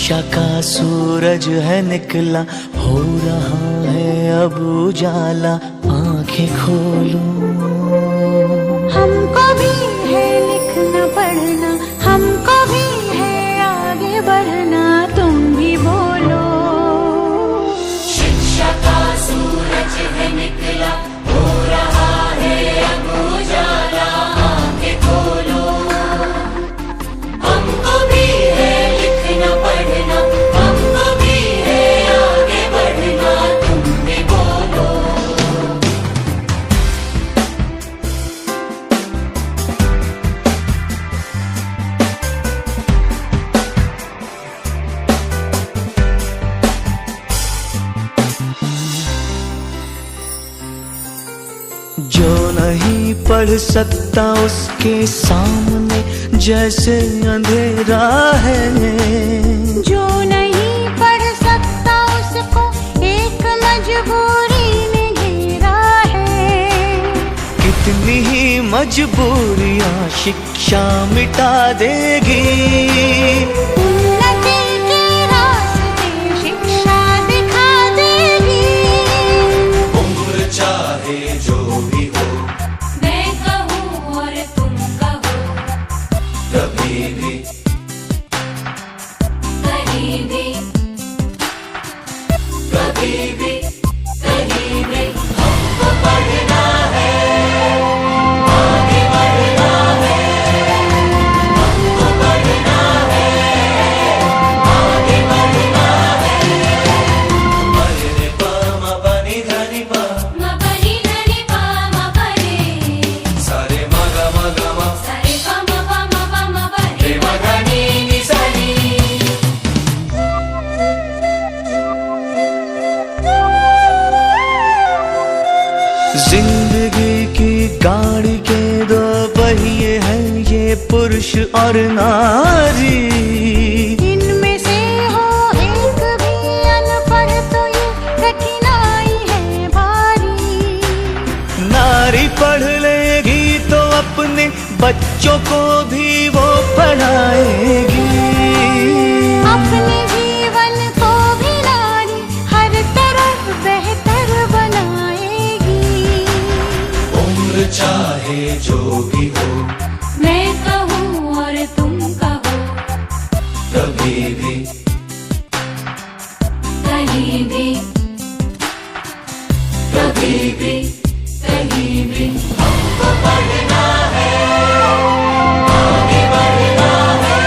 शिक्षा का सूरज है निकला, हो रहा है अब उजाला, आंखें खोलो। हमको भी है लिखना पढ़ना, हमको भी है आगे बढ़ना, तुम भी बोलो। शिक्षा का सूरज है निकला, हो रहा है अब उजाला, आंखें खोलो। हमको भी है लिखना पढ़ना, हमको भी है आगे बढ़ना, तुम भी बोलो। जो नहीं पढ़ सकता उसके सामने जैसे अंधेरा है, जो नहीं पढ़ सकता उसको एक मजबूरी ने घेरा है। कितनी ही मजबूरियां शिक्षा मिटा देगी, उन्नति के रास्ते शिक्षा दिखा देगी। उम्र चाहे जो भी हो, मैं कहूँ और तुम कहो, कभी भी कहीं भी, कभी भी कहीं भी हमको पढ़ना है, आगे बढ़ना है। हमको पढ़ना है, आगे बढ़ना है। मरे पा मा बनी धनी पा, मा पनी धनी पा मा परे, सारे मा गा मा गा मा, सारे पा मा परे मा धनी नि सनी। जिंदगी की गाड़ी के दो पहिए हैं, ये पुरुष और नारी। इनमें से हो एक भी अनपढ़ तो ये कठिनाई है भारी। नारी पढ़ लेगी तो अपने बच्चों को भी वो पढ़ाएगी। अपने जीवन को भी नारी हर तरफ बेहतर बनाएगी। उम्र चाहे जो भी हो, मैं कहूँ और तुम कहो, कभी भी कहीं भी, कभी भी कहीं भी हमको पढ़ना है, आगे बढ़ना है।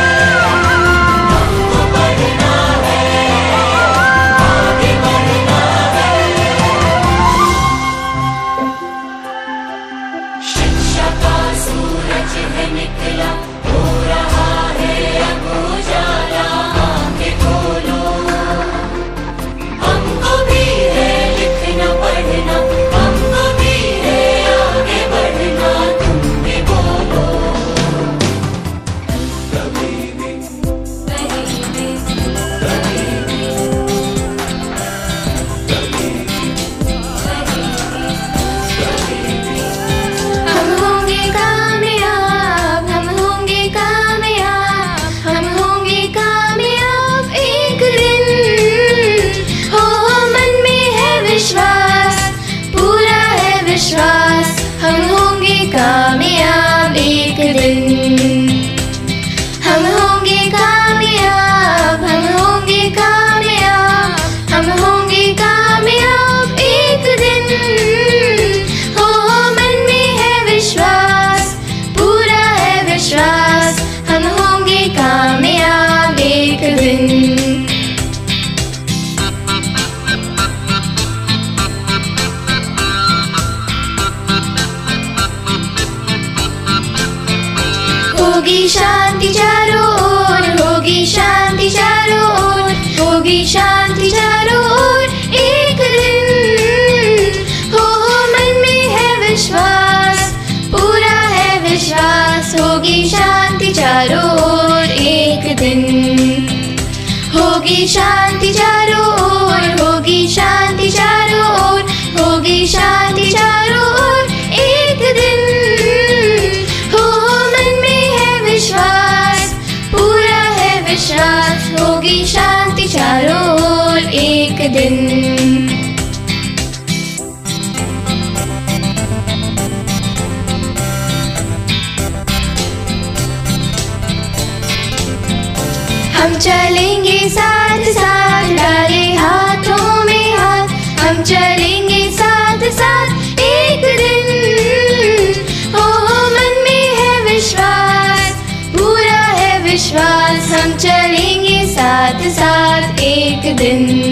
हमको पढ़ना है, आगे बढ़ना है। शिक्षा का सूरज है निकला, हो रहा है अब उजाला, आंखें खोलो। हमको भी है लिखना पढ़ना, हमको भी है आगे बढ़ना, तुम भी बोलो। कभी भी कहीं भी, कभी भी कभी भी हम होंगे कामयाब, हम होंगे कामयाब, हम होंगे कामयाब एक दिन। हो मन में है विश्वास, पूरा है विश्वास, हम होंगे कामयाब एक दिन। हम होंगे कामयाब, हम होंगे कामयाब, हम होंगे कामयाब एक दिन। हो मन में है विश्वास, पूरा है विश्वास, हम होंगे कामयाब एक दिन। होगी शांति चारों ओर, होगी शांति चारों ओर, होगी शांति चारों ओर एक दिन। हो मन में है विश्वास, पूरा है विश्वास, होगी शांति चारों ओर एक दिन। होगी शांति चारों ओर, होगी शांति चारों ओर, होगी शांति चारों ओर एक दिन। हो मन में है विश्वास, पूरा है विश्वास, होगी शांति। दिन। हम चलेंगे साथ साथ डाले हाथों में हाथ, हम चलेंगे साथ साथ एक दिन। हो मन में है विश्वास, पूरा है विश्वास, हम चलेंगे साथ साथ एक दिन।